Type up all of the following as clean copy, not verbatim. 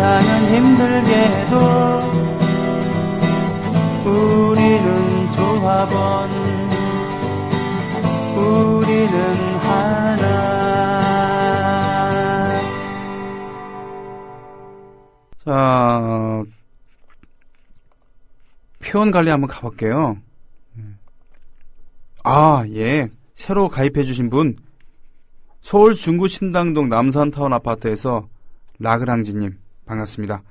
세상은 힘들게도 우리는 조합원, 우리는 하나. 자, 표현 관리 한번 가볼게요. 아, 예. 새로 가입해주신 분, 서울 중구 신당동 남산타운 아파트에서 라그랑지님, 반갑습니다.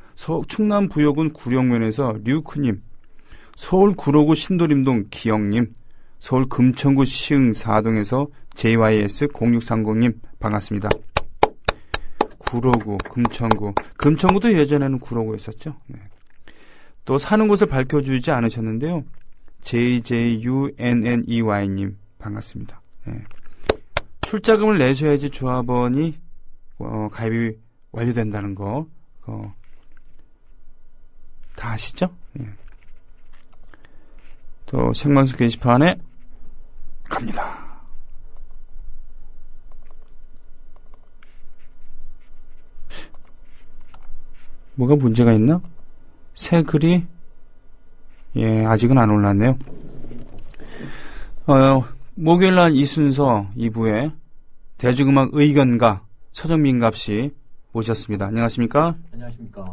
충남 부여군 구룡면에서 류크님, 서울 구로구 신도림동 기영님, 서울 금천구 시흥 4동에서 JYS0630님, 반갑습니다. 구로구, 금천구도 예전에는 구로구였었죠. 네. 또 사는 곳을 밝혀주지 않으셨는데요. JJUNNEY님, 반갑습니다. 네. 출자금을 내셔야지 조합원이 가입이 완료된다는 거 다 아시죠? 네. 또 생방송 게시판에 갑니다. 뭐가 문제가 있나? 새 글이 아직은 안 올랐네요. 목요일날 이 순서 2부에 대중음악 의견가 서정민갑 씨 모셨습니다. 안녕하십니까? 안녕하십니까?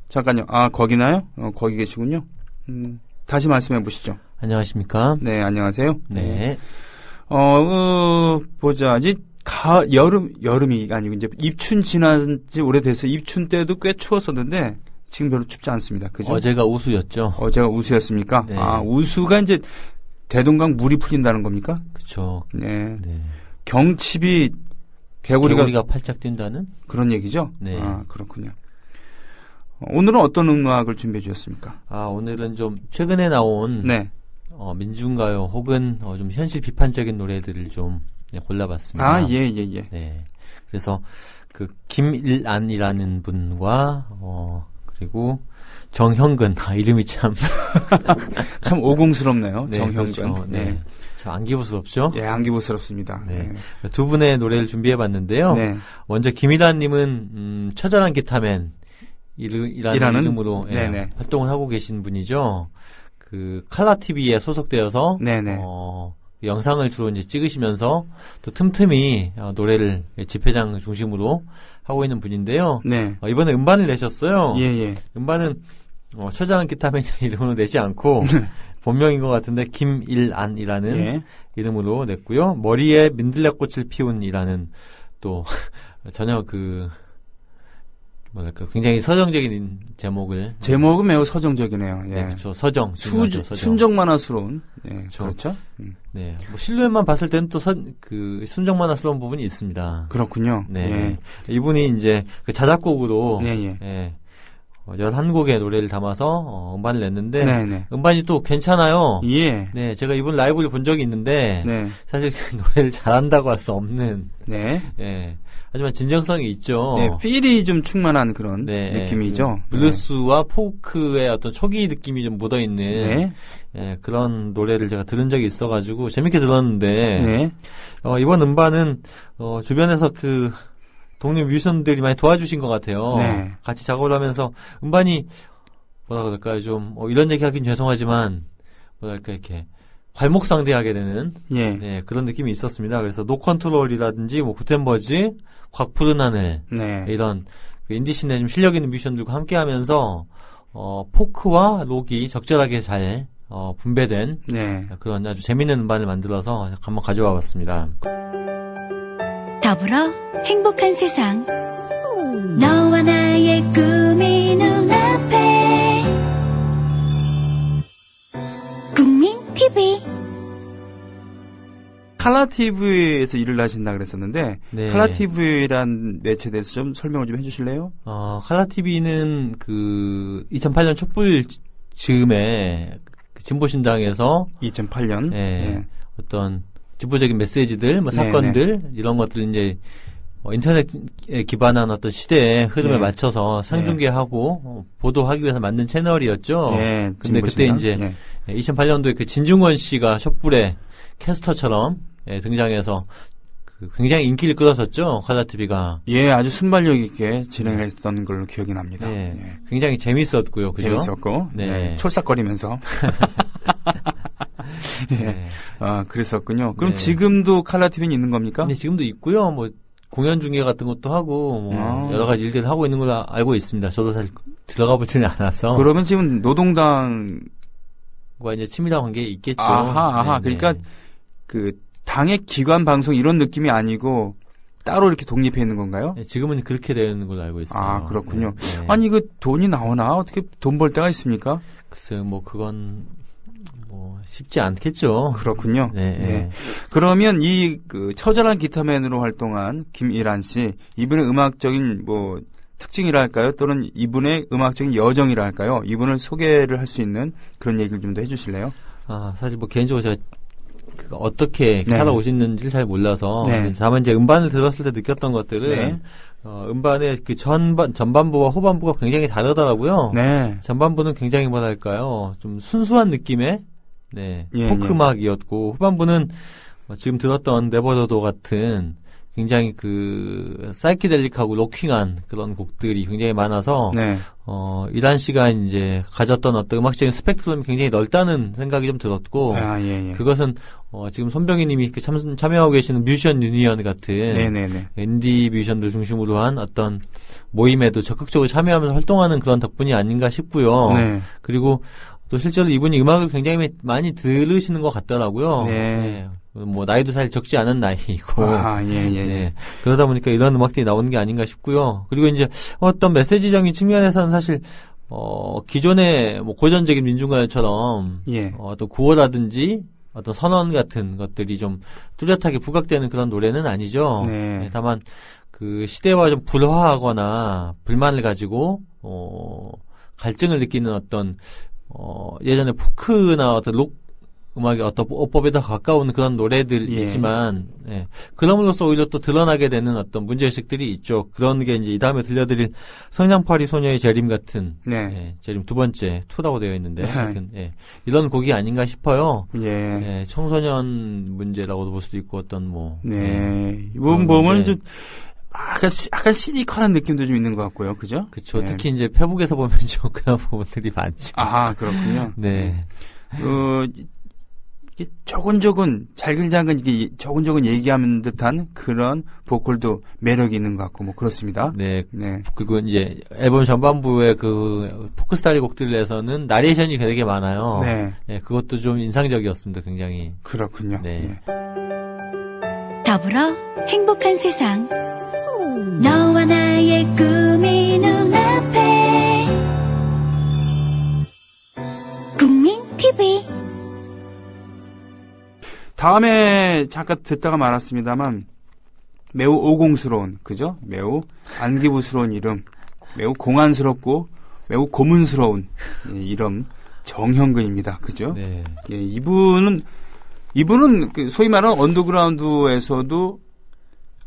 잠깐요. 거기나요? 거기 계시군요. 다시 말씀해 보시죠. 안녕하십니까? 네, 안녕하세요. 네. 보자지. 여름이 아니고 이제 입춘 지난 지 오래돼서 입춘 때도 꽤 추웠었는데 지금 별로 춥지 않습니다. 그죠? 어제가 우수였죠? 어제가 우수였습니까? 네. 우수가 이제 대동강 물이 풀린다는 겁니까? 그쵸. 네. 네. 경칩이 개구리가 팔짝 뛴다는? 그런 얘기죠? 네. 그렇군요. 오늘은 어떤 음악을 준비해 주셨습니까? 오늘은 좀 최근에 나온 네. 민중가요 혹은 좀 현실 비판적인 노래들을 좀 골라봤습니다. 예. 네. 그래서 그 김일안이라는 분과 그리고 정형근 이름이 참 오공스럽네요. 네, 정형근. 그렇죠. 네. 참 안기부스럽죠? 예, 안기부스럽습니다. 네. 두 분의 노래를 준비해봤는데요. 네. 먼저 김일안님은 처절한 기타맨 이라는 이름으로 활동을 하고 계신 분이죠. 그 칼라 TV에 소속되어서 영상을 주로 이제 찍으시면서 또 틈틈이 노래를 집회장 중심으로 하고 있는 분인데요. 네. 이번에 음반을 내셨어요. 예. 음반은 처절한 기타맨 이름으로 내지 않고 본명인 것 같은데 김일안이라는 이름으로 냈고요. 머리에 민들레꽃을 피운이라는 또 전혀 굉장히 서정적인 제목은 매우 서정적이네요. 예. 네, 그렇죠. 서정. 순정만화스러운. 예, 그렇죠. 네. 실루엣만 봤을 때는 또 순정만화스러운 부분이 있습니다. 그렇군요. 네. 이분이 이제 자작곡으로 11곡의 노래를 담아서 음반을 냈는데 음반이 또 괜찮아요. 예. 네, 제가 이분 라이브를 본 적이 있는데 사실 노래를 잘한다고 할 수 없는 하지만 진정성이 있죠. 네, 필이 좀 충만한 그런 느낌이죠. 블루스와 포크의 어떤 초기 느낌이 좀 묻어 있는 그런 노래를 제가 들은 적이 있어가지고 재밌게 들었는데 이번 음반은 주변에서 동료 뮤지션들이 많이 도와주신 것 같아요. 같이 작업을 하면서 음반이 좀 이런 얘기하긴 죄송하지만 이렇게 괄목상대하게 되는 그런 느낌이 있었습니다. 그래서 노컨트롤이라든지 구텐버지, 곽푸른 하늘 이런 인디씬에 좀 실력 있는 뮤지션들과 함께하면서 포크와 록이 적절하게 잘 분배된 그런 아주 재밌는 음반을 만들어서 한번 가져와 봤습니다. 더불어 행복한 세상 너와 나의 꿈이 눈앞에 국민 TV 칼라 TV에서 일을 하신다 그랬었는데 칼라 TV란 매체에 대해서 좀 설명을 좀 해주실래요? 칼라 TV는 2008년 촛불 즈음에 진보신당에서 2008년 어떤 진보적인 메시지들, 사건들 이런 것들 이제 인터넷에 기반한 어떤 시대의 흐름에 맞춰서 상중계하고 보도하기 위해서 만든 채널이었죠. 근데 그때 이제 2008년도에 진중권 씨가 촛불의 캐스터처럼 등장해서 굉장히 인기를 끌었었죠. 칼라TV가. 예, 아주 순발력 있게 진행을 했던 걸로 기억이 납니다. 네, 예. 굉장히 재밌었고요. 그죠? 재밌었고. 네. 네. 촐싹거리면서. 네. 아, 그랬었군요. 그럼 네. 지금도 칼라TV는 있는 겁니까? 네, 지금도 있고요. 뭐 공연 중계 같은 것도 하고 뭐 여러 가지 일들을 하고 있는 걸로 알고 있습니다. 저도 사실 들어가 보지는 않아서. 그러면 지금 노동당 과 이제 친밀한 관계에 있겠죠. 아하. 네네. 그러니까 그 당의 기관 방송 이런 느낌이 아니고 따로 이렇게 독립해 있는 건가요? 네, 지금은 그렇게 되어 있는 걸로 알고 있어요. 아, 그렇군요. 네, 네. 아니, 그 돈이 나오나? 어떻게 돈 벌 때가 있습니까? 글쎄요, 뭐 그건 뭐 쉽지 않겠죠. 그렇군요. 네. 네. 그러면 이 그 처절한 기타맨으로 활동한 김일한 씨, 이분의 음악적인 뭐 특징이랄까요? 또는 이분의 음악적인 여정이랄까요? 이분을 소개를 할 수 있는 그런 얘기를 좀 더 해주실래요? 아, 사실 뭐 개인적으로 제가 어떻게 네. 살아오셨는지를 잘 몰라서 네. 다만 이제 음반을 들었을 때 느꼈던 것들은 네. 음반의 그 전반부와 후반부가 굉장히 다르더라고요. 네. 전반부는 굉장히 뭐랄까요, 좀 순수한 느낌의 네, 예, 포크 음악이었고 후반부는 지금 들었던 네버더도 같은 굉장히 그 사이키델릭하고 로킹한 그런 곡들이 굉장히 많아서 네. 이란 씨가 이제 가졌던 어떤 음악적인 스펙트럼이 굉장히 넓다는 생각이 좀 들었고 아, 예. 그것은 지금 손병희 님이 참여하고 계시는 뮤지션 유니언 같은 네네네. 인디 뮤지션들 중심으로 한 어떤 모임에도 적극적으로 참여하면서 활동하는 그런 덕분이 아닌가 싶고요. 네. 그리고 또 실제로 이분이 음악을 굉장히 많이 들으시는 것 같더라고요. 네. 뭐 나이도 사실 적지 않은 나이고. 아, 예. 네. 그러다 보니까 이런 음악들이 나오는 게 아닌가 싶고요. 그리고 이제 어떤 메시지적인 측면에서는 사실 기존의 뭐 고전적인 민중가요처럼 예. 어떤 구호라든지 어떤 선언 같은 것들이 좀 뚜렷하게 부각되는 그런 노래는 아니죠. 네. 다만 그 시대와 좀 불화하거나 불만을 가지고 갈증을 느끼는 어떤 예전에 포크나 어떤 록 음악의 어떤 어법에 더 가까운 그런 노래들이지만, 예. 그럼으로써 오히려 또 드러나게 되는 어떤 문제의식들이 있죠. 그런 게 이제 이 다음에 들려드릴 성냥팔이 소녀의 재림 같은, 네. 예, 재림 두 번째, 2라고 되어 있는데, 네. 하여튼, 예. 이런 곡이 아닌가 싶어요. 예. 예, 청소년 문제라고도 볼 수도 있고, 어떤 뭐. 네. 예, 이번 보면 문제. 좀, 약간 시니컬한 느낌도 좀 있는 것 같고요. 그죠? 그쵸. 네. 특히 이제 페북에서 보면 좀 그런 부분들이 많죠. 아, 그렇군요. 네. 이게 조근조근 잘글잘글 이게 조근조근 얘기하는 듯한 그런 보컬도 매력이 있는 것 같고 뭐 그렇습니다. 네. 네. 그리고 이제 앨범 전반부에 그 포크 스타일 곡들에서는 나레이션이 되게 많아요. 네. 네, 그것도 좀 인상적이었습니다. 굉장히. 그렇군요. 네. 더불어 행복한 세상 너와 나의 꿈이 눈앞에 국민 TV 다음에 잠깐 듣다가 말았습니다만 매우 오공스러운 그죠? 매우 안기부스러운 이름, 매우 공안스럽고 매우 고문스러운 이름 정형근입니다. 그죠? 네. 예, 이분은 그 소위 말하는 언더그라운드에서도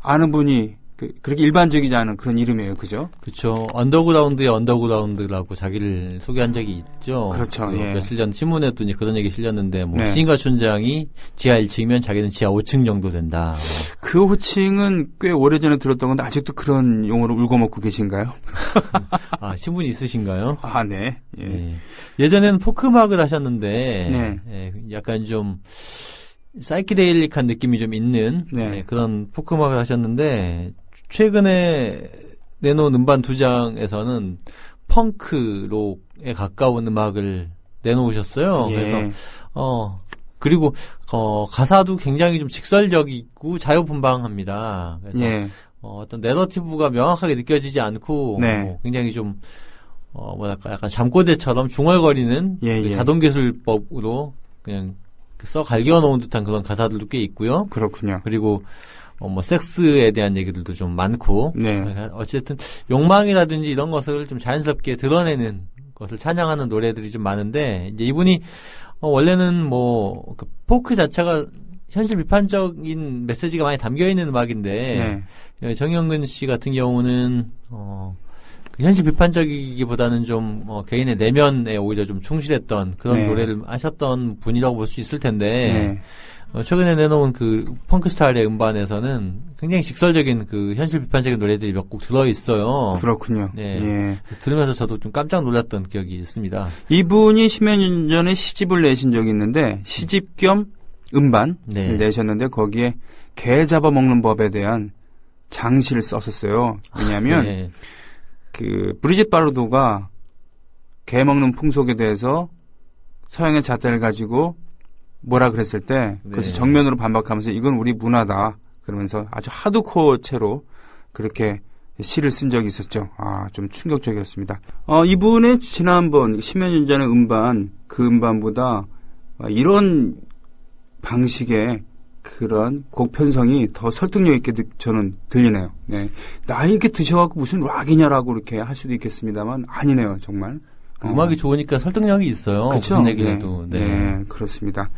아는 분이 그렇게 일반적이지 않은 그런 이름이에요. 그죠? 그렇죠. 언더그라운드의 언더그라운드라고 자기를 소개한 적이 있죠. 그렇죠. 예. 며칠 전 신문에도 이제 그런 얘기 실렸는데 뭐 네. 시인가 촌장이 지하 1층이면 자기는 지하 5층 정도 된다. 그 호칭은 꽤 오래전에 들었던 건데 아직도 그런 용어로 울고먹고 계신가요? 아, 신분이 있으신가요? 아, 네. 예. 네. 예전에는 포크 음악을 하셨는데 네. 예, 약간 좀 사이키데일릭한 느낌이 좀 있는 네. 예, 그런 포크 음악을 하셨는데 최근에 내놓은 음반 2장에서는 펑크 록에 가까운 음악을 내놓으셨어요. 예. 그래서 그리고 가사도 굉장히 좀 직설적이고 자유분방합니다. 그래서 예. 어떤 내러티브가 명확하게 느껴지지 않고 네. 굉장히 좀 뭐랄까 약간 잠꼬대처럼 중얼거리는 예, 그 예. 자동기술법으로 그냥 써 갈겨 놓은 듯한 그런 가사들도 꽤 있고요. 그렇군요. 그리고 뭐 섹스에 대한 얘기들도 좀 많고 네. 어쨌든 욕망이라든지 이런 것을 좀 자연스럽게 드러내는 것을 찬양하는 노래들이 좀 많은데 이제 이분이 원래는 뭐 그 포크 자체가 현실 비판적인 메시지가 많이 담겨 있는 음악인데 정영근 씨 같은 경우는 현실 비판적이기보다는 좀 개인의 내면에 오히려 좀 충실했던 그런 네. 노래를 하셨던 분이라고 볼 수 있을 텐데 최근에 내놓은 그 펑크 스타일의 음반에서는 굉장히 직설적인 그 현실 비판적인 노래들이 몇 곡 들어 있어요. 그렇군요. 네. 예. 들으면서 저도 좀 깜짝 놀랐던 기억이 있습니다. 이분이 10여 년 전에 시집을 내신 적이 있는데 시집 겸 음반 네. 내셨는데 거기에 개 잡아먹는 법에 대한 장시를 썼었어요. 왜냐하면 네. 그 브리짓 바르도가 개 먹는 풍속에 대해서 서양의 잣대를 가지고 뭐라 그랬을 때 그것을 네. 정면으로 반박하면서 이건 우리 문화다 그러면서 아주 하드코어 채로 그렇게 시를 쓴 적이 있었죠. 아, 좀 충격적이었습니다. 이분의 지난번 10여 년 전의 음반 그 음반보다 이런 방식의 그런 곡 편성이 더 설득력 있게 저는 들리네요. 네. 나이게 드셔갖고 무슨 락이냐라고 이렇게 할 수도 있겠습니다만 아니네요, 정말. 음악이 좋으니까 설득력이 있어요. 그쵸? 무슨 얘기를 해도. 네. 네, 그렇습니다.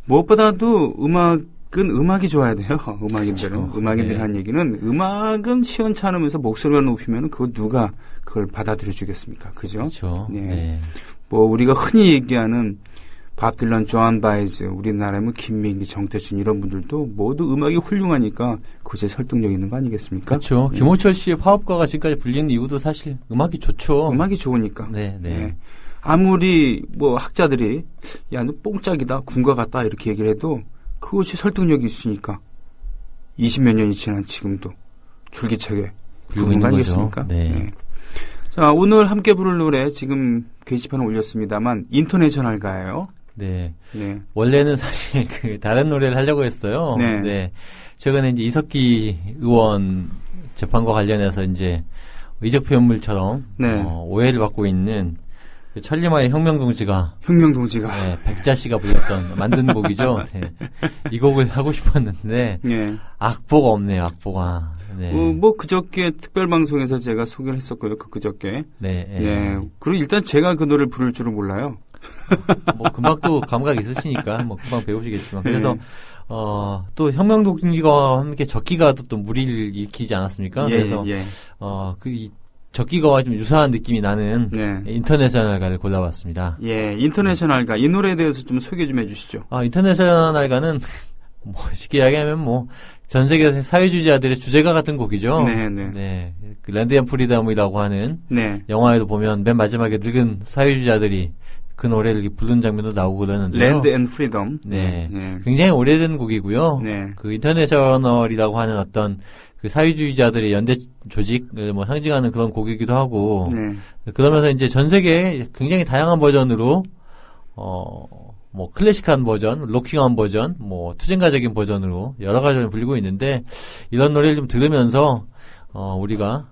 무엇보다도 음악은 음악이 좋아야 돼요. 음악인들은. 그쵸. 음악인들이 네. 한 얘기는 음악은 시원찮으면서 목소리만 높이면 그거 누가 그걸 받아들여 주겠습니까? 그죠? 그렇죠. 네. 네. 뭐 우리가 흔히 얘기하는 밥 딜런, 조한 바이즈, 우리나라에 김민기, 정태춘 이런 분들도 모두 음악이 훌륭하니까 그것에 설득력 있는 거 아니겠습니까? 그렇죠. 네. 김호철 씨의 파업가가 지금까지 불리는 이유도 사실 음악이 좋죠. 음악이 좋으니까. 네, 네. 네. 아무리 뭐 학자들이 야, 너 뽕짝이다, 군가 같다 이렇게 얘기를 해도 그것이 설득력이 있으니까 20몇 년이 지난 지금도 줄기차게 부르는 거 아니겠습니까? 네. 네. 자, 오늘 함께 부를 노래 지금 게시판에 올렸습니다만 인터내셔널가예요. 네. 네. 원래는 사실 그 다른 노래를 하려고 했어요. 네. 네. 최근에 이제 이석기 의원 재판과 관련해서 이제 의적 표현물처럼 네. 오해를 받고 있는 그 천리마의 혁명동지가 네, 백자 씨가 불렀던 만든 곡이죠. 네. 이 곡을 하고 싶었는데 네. 악보가 없네요. 악보가. 네. 뭐 그저께 특별 방송에서 제가 소개를 했었고요. 그저께. 네. 네. 네. 그리고 일단 제가 그 노래를 부를 줄은 몰라요. 뭐 금방 또 감각 있으시니까 뭐 금방 배우시겠지만 그래서 또 혁명동지가 함께 적기가 또 무리를 일으키지 않았습니까? 예, 그래서 예. 이 적기가와 좀 유사한 느낌이 나는 네. 인터내셔널가를 골라봤습니다. 예, 인터내셔널가 이 노래에 대해서 좀 소개 좀 해주시죠. 인터내셔널가는 뭐 쉽게 이야기하면 뭐 전 세계 사회주의자들의 주제가 같은 곡이죠. 네, 네. 네. 그 랜드 앤 프리덤이라고 하는 네. 영화에도 보면 맨 마지막에 늙은 사회주의자들이 그 노래를 부르는 장면도 나오고 그러는데요. 랜드 앤 프리덤. 네. 네. 굉장히 오래된 곡이고요. 네. 그 인터내셔널이라고 하는 어떤 그 사회주의자들의 연대 조직을 뭐 상징하는 그런 곡이기도 하고 네. 그러면서 이제 전 세계에 굉장히 다양한 버전으로 뭐 클래식한 버전, 로킹한 버전, 뭐 투쟁가적인 버전으로 여러 가지를 불리고 있는데 이런 노래를 좀 들으면서 우리가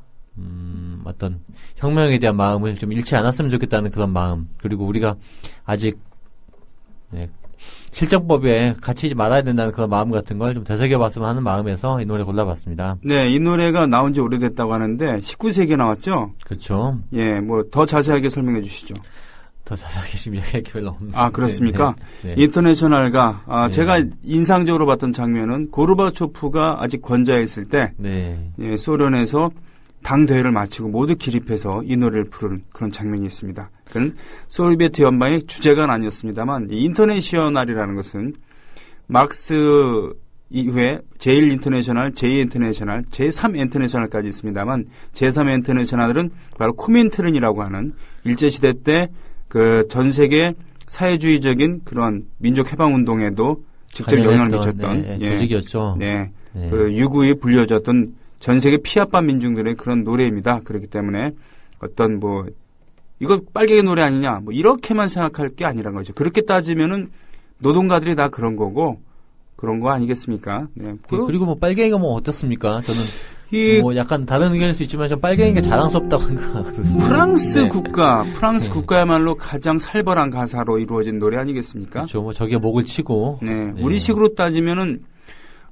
어떤 혁명에 대한 마음을 좀 잃지 않았으면 좋겠다는 그런 마음, 그리고 우리가 아직 실정법에 갇히지 말아야 된다는 그런 마음 같은 걸 좀 되새겨봤으면 하는 마음에서 이 노래 골라봤습니다. 네, 이 노래가 나온 지 오래됐다고 하는데 19세기에 나왔죠? 그렇죠. 예, 뭐 더 자세하게 설명해 주시죠. 더 자세하게 지금 이야기할 게 별로 없는데. 아, 그렇습니까? 네, 네. 인터내셔널가, 네. 제가 인상적으로 봤던 장면은 고르바초프가 아직 권좌했을 때, 네. 예, 소련에서 당대회를 마치고 모두 기립해서 이 노래를 부르는 그런 장면이 있습니다. 그건 소비에트 연방의 주제가는 아니었습니다만, 이 인터내셔널이라는 것은 막스 이후에 제1 인터내셔널, 제2 인터내셔널, 제3 인터내셔널까지 있습니다만, 제3 인터내셔널은 바로 코민테른이라고 하는 일제시대 때 그 전 세계 사회주의적인 그런 민족 해방 운동에도 직접 영향을 미쳤던 조직이었죠. 네, 네. 그 유구에 불려졌던 전 세계 피아파 민중들의 그런 노래입니다. 그렇기 때문에 어떤 뭐 이거 빨갱이 노래 아니냐 뭐 이렇게만 생각할 게 아니란 거죠. 그렇게 따지면은 노동가들이 다 그런 거고 그런 거 아니겠습니까? 네. 그리고 뭐 빨갱이가 뭐 어떻습니까? 저는 뭐 약간 다른 의견일 수 있지만 전 빨갱이가 자랑스럽다고 생각하거든요. 프랑스 네. 프랑스 국가야말로 가장 살벌한 가사로 이루어진 노래 아니겠습니까? 그렇죠. 뭐 저기에 목을 치고. 네. 우리식으로 따지면은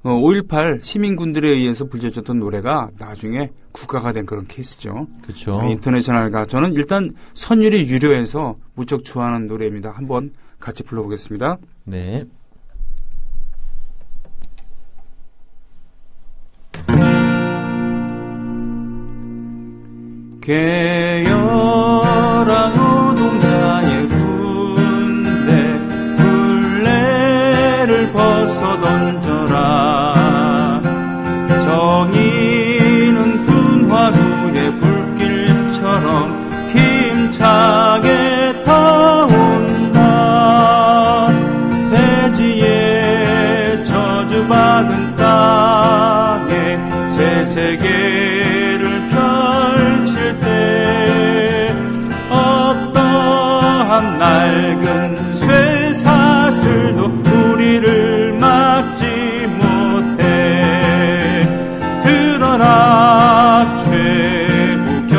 5.18 시민군들에 의해서 불려졌던 노래가 나중에 국가가 된 그런 케이스죠. 그렇죠. 인터내셔널가 저는 일단 선율이 유려해서 무척 좋아하는 노래입니다. 한번 같이 불러보겠습니다. 네. 괴열한 노동자의 군대 굴레를 벗어 정의는 분화구의 불길처럼 힘차게 타온다. 대지에 저주받은 땅에 새 세계를 펼칠 때 어떠한 낡은 쇠사슬도 우리를 막지 못해. 드러나 최후결전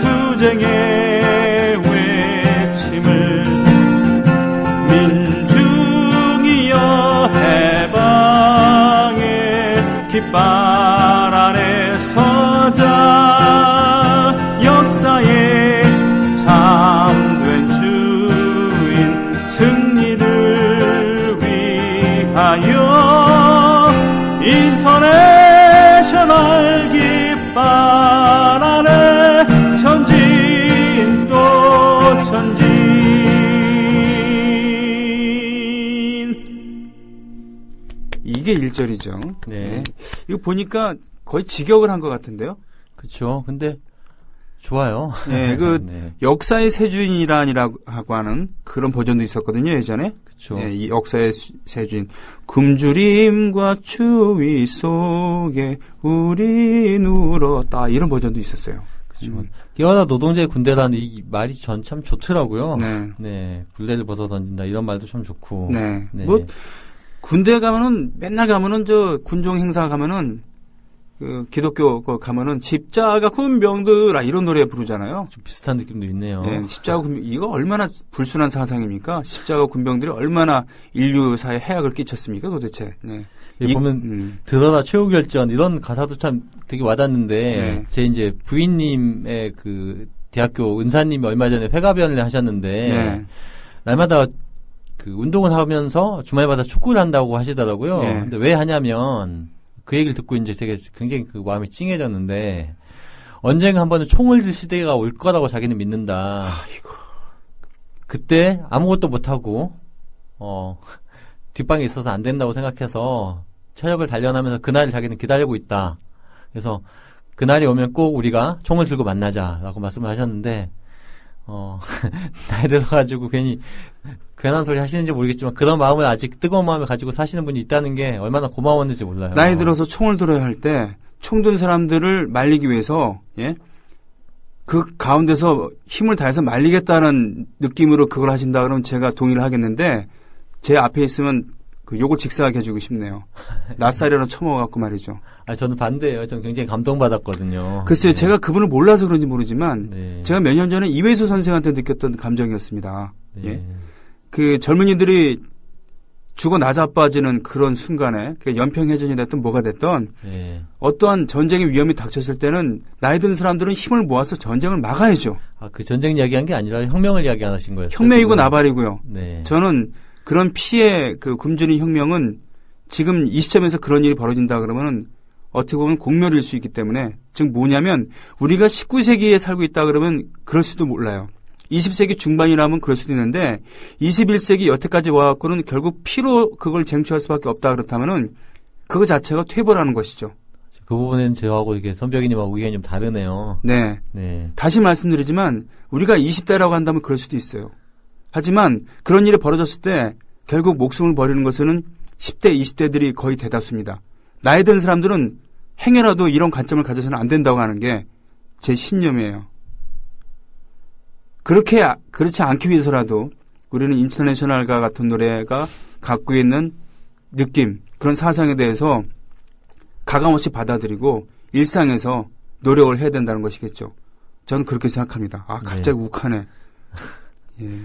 투쟁의 외침을 민중이여 해방의 깃발 아래 서자. 역사의 참된 주인 승리를 위하여 인터내셔널 깃발 아래 전진 또 전진. 이게 1절이죠. 네. 이거 보니까 거의 직역을 한 것 같은데요. 그렇죠. 근데 좋아요. 네, 네. 역사의 세주인이라고 하는 그런 버전도 있었거든요, 예전에. 그렇죠. 네, 이 역사의 세주인. 굶주림과 추위 속에 우리 누웠다. 이런 버전도 있었어요. 그렇죠. 뛰어난 노동자의 군대라는 이 말이 전 참 좋더라고요. 네. 네. 굴레를 벗어 던진다. 이런 말도 참 좋고. 네. 네. 뭐, 군대 가면은, 맨날 가면은, 군종 행사 가면은, 기독교 가면은, 십자가 군병들아, 이런 노래 부르잖아요. 좀 비슷한 느낌도 있네요. 네, 십자가 군병, 이거 얼마나 불순한 사상입니까? 십자가 군병들이 얼마나 인류사에 해악을 끼쳤습니까, 도대체. 네. 보면, 드러나 최후결전, 이런 가사도 참 되게 와닿는데, 네. 제 이제 부인님의 그, 대학교 은사님이 얼마 전에 회가변을 하셨는데, 네. 날마다 그 운동을 하면서 주말마다 축구를 한다고 하시더라고요. 네. 근데 왜 하냐면 그 얘기를 듣고 이제 되게 굉장히 그 마음이 찡해졌는데 언젠가 한 번은 총을 들 시대가 올 거라고 자기는 믿는다. 아이고. 그때 아무것도 못하고 뒷방에 있어서 안 된다고 생각해서 체력을 단련하면서 그날을 자기는 기다리고 있다. 그래서 그날이 오면 꼭 우리가 총을 들고 만나자라고 말씀을 하셨는데 나이 들어가지고 괜히 괜한 소리 하시는지 모르겠지만 그런 마음을 아직 뜨거운 마음을 가지고 사시는 분이 있다는 게 얼마나 고마웠는지 몰라요. 나이 들어서 총을 들어야 할 때 총 든 사람들을 말리기 위해서 예? 그 가운데서 힘을 다해서 말리겠다는 느낌으로 그걸 하신다 그러면 제가 동의를 하겠는데 제 앞에 있으면 그 욕을 직사하게 해주고 싶네요. 낯살이라도 처먹어갖고 말이죠. 저는 반대예요. 저는 굉장히 감동받았거든요. 글쎄요, 네. 제가 그분을 몰라서 그런지 모르지만 네. 제가 몇 년 전에 이회수 선생한테 느꼈던 감정이었습니다. 네. 예? 그 젊은이들이 죽어 나자빠지는 그런 순간에 연평해전이 됐든 뭐가 됐든 네. 어떠한 전쟁의 위험이 닥쳤을 때는 나이 든 사람들은 힘을 모아서 전쟁을 막아야죠. 그 전쟁 이야기한 게 아니라 혁명을 이야기하신 거예요. 혁명이고 나발이고요. 네. 저는 그런 피해 그 굶주린 혁명은 지금 이 시점에서 그런 일이 벌어진다 그러면은 어떻게 보면 공멸일 수 있기 때문에 즉 뭐냐면 우리가 19세기에 살고 있다 그러면 그럴 수도 몰라요. 20세기 중반이라면 그럴 수도 있는데 21세기 여태까지 와갖고는 결국 피로 그걸 쟁취할 수밖에 없다 그렇다면은 그거 자체가 퇴보라는 것이죠. 그 부분은 저하고 이게 선벽이님하고 의견이 좀 다르네요. 네. 네. 다시 말씀드리지만 우리가 20대라고 한다면 그럴 수도 있어요. 하지만 그런 일이 벌어졌을 때 결국 목숨을 버리는 것은 10대, 20대들이 거의 대다수입니다. 나이 든 사람들은 행여라도 이런 관점을 가져서는 안 된다고 하는 게 제 신념이에요. 그렇지 않기 위해서라도 우리는 인터내셔널과 같은 노래가 갖고 있는 느낌, 그런 사상에 대해서 가감없이 받아들이고 일상에서 노력을 해야 된다는 것이겠죠. 저는 그렇게 생각합니다. 갑자기 네. 욱하네. 예.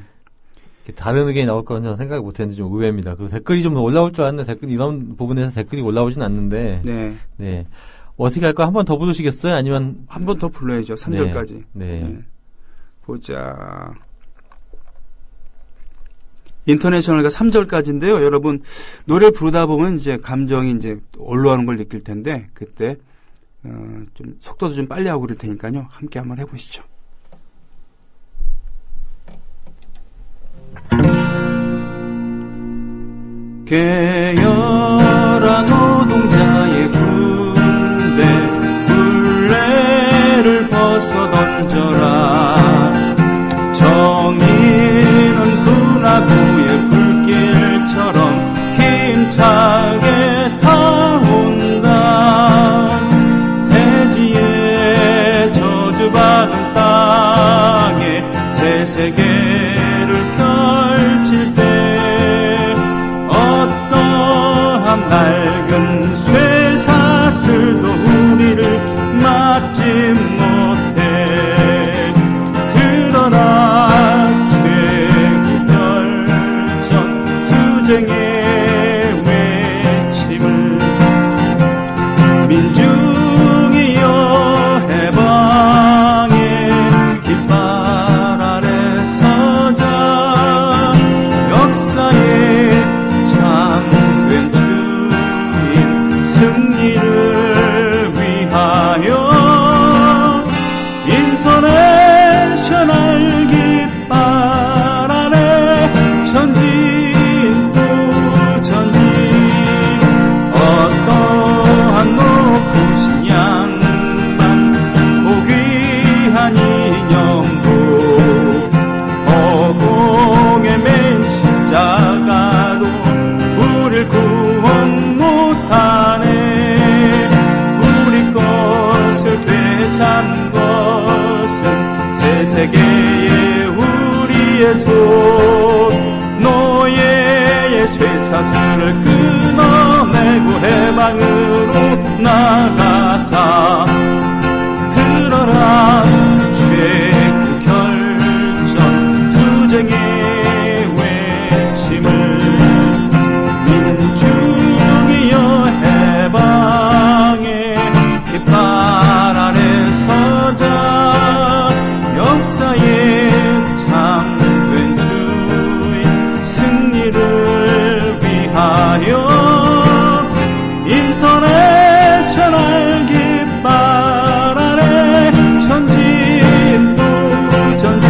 다른 의견이 나올 거는 저는 생각을 못했는데 좀 의외입니다. 그 댓글이 좀 올라올 줄 알았는데 이런 부분에서 댓글이 올라오진 않는데. 네. 네. 어떻게 할까? 한 번 더 부르시겠어요? 아니면 한 번 더 불러야죠. 3절까지. 네. 네. 보자. 인터내셔널가 3절까지인데요. 여러분 노래 부르다 보면 이제 감정이 이제 올라오는 걸 느낄 텐데 그때 좀 속도도 좀 빨리 하고 그럴 테니까요. 함께 한번 해보시죠. 괴열한 노동자의 벼슬을 끊어내고 해방으로 나가자. 그러라 죄그 결정 투쟁의 외침을 민중이여 해방의 깃발 아래 서자. 역사의 참된 주인 승리를 위하여 인터내셔널 깃발 아래 전진 또 전진.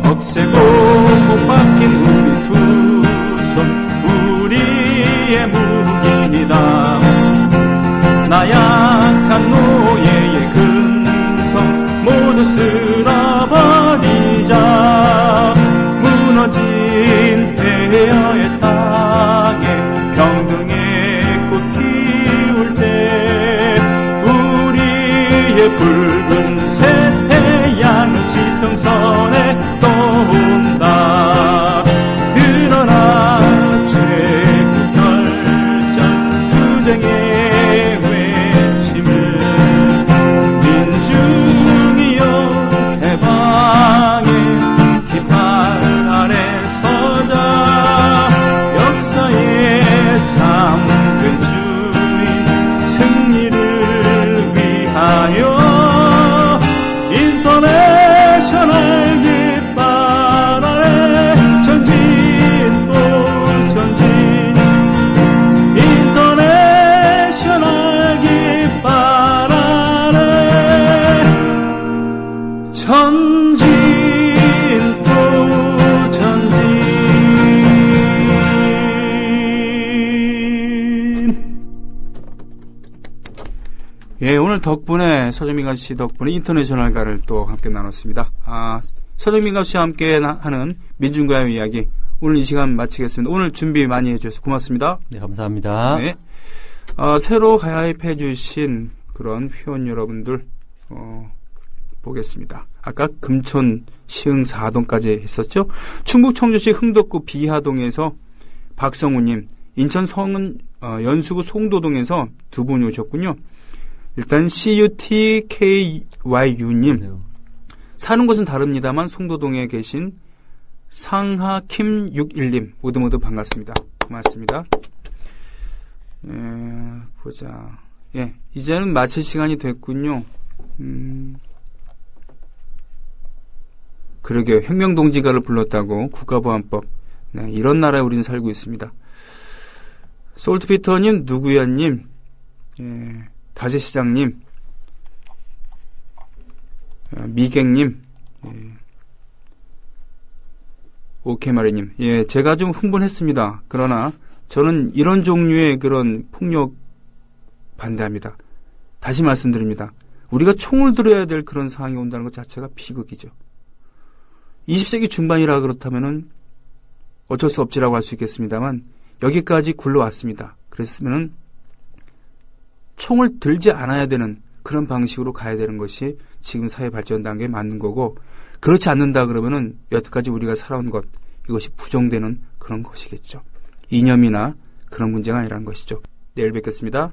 억세고 못 박힌 우리 두 손 우리의 무기이다. 나약한 노예의 근성 모두 쓸어버리자. 무너진 폐허의 땅에 평등의 꽃 피울 때 우리의 붉은 새 태양은 지평선에 떠온다. 그러나 죄그 결정 투쟁의 외침을 민중이여 해방의 깃발 아래 서자. 역사의 참된 주인 승리를 위하여 인터내셔널 깃발 아래 전진 또 전진. 인터내셔널 깃발 아래 전진 또 전진. 예, 오늘 덕분에 서정민갑 씨 덕분에 인터내셔널가를 또 함께 나눴습니다. 서정민갑 씨와 함께 하는 민중가요 이야기 오늘 이 시간 마치겠습니다. 오늘 준비 많이 해주셔서 고맙습니다. 네, 감사합니다. 네. 새로 가입해 주신 그런 회원 여러분들 보겠습니다. 아까 금촌 시흥 4동까지 했었죠. 충북 청주시 흥덕구 비하동에서 박성우님, 인천 성은 연수구 송도동에서 두 분이 오셨군요. 일단 CUTKYU님, 사는 곳은 다릅니다만 송도동에 계신 상하킴61님 모두 반갑습니다. 고맙습니다. 보자. 예, 이제는 마칠 시간이 됐군요. 그러게요. 혁명동지가를 불렀다고 국가보안법. 네, 이런 나라에 우리는 살고 있습니다. 솔트피터님, 누구야님, 예, 다제시장님, 미갱님, 예, 오케마리님. 예, 제가 좀 흥분했습니다. 그러나 저는 이런 종류의 그런 폭력 반대합니다. 다시 말씀드립니다. 우리가 총을 들어야 될 그런 상황이 온다는 것 자체가 비극이죠. 20세기 중반이라 그렇다면은 어쩔 수 없지라고 할 수 있겠습니다만 여기까지 굴러왔습니다. 그랬으면은 총을 들지 않아야 되는 그런 방식으로 가야 되는 것이 지금 사회 발전 단계에 맞는 거고, 그렇지 않는다 그러면은 여태까지 우리가 살아온 것, 이것이 부정되는 그런 것이겠죠. 이념이나 그런 문제가 아니라는 것이죠. 내일 뵙겠습니다.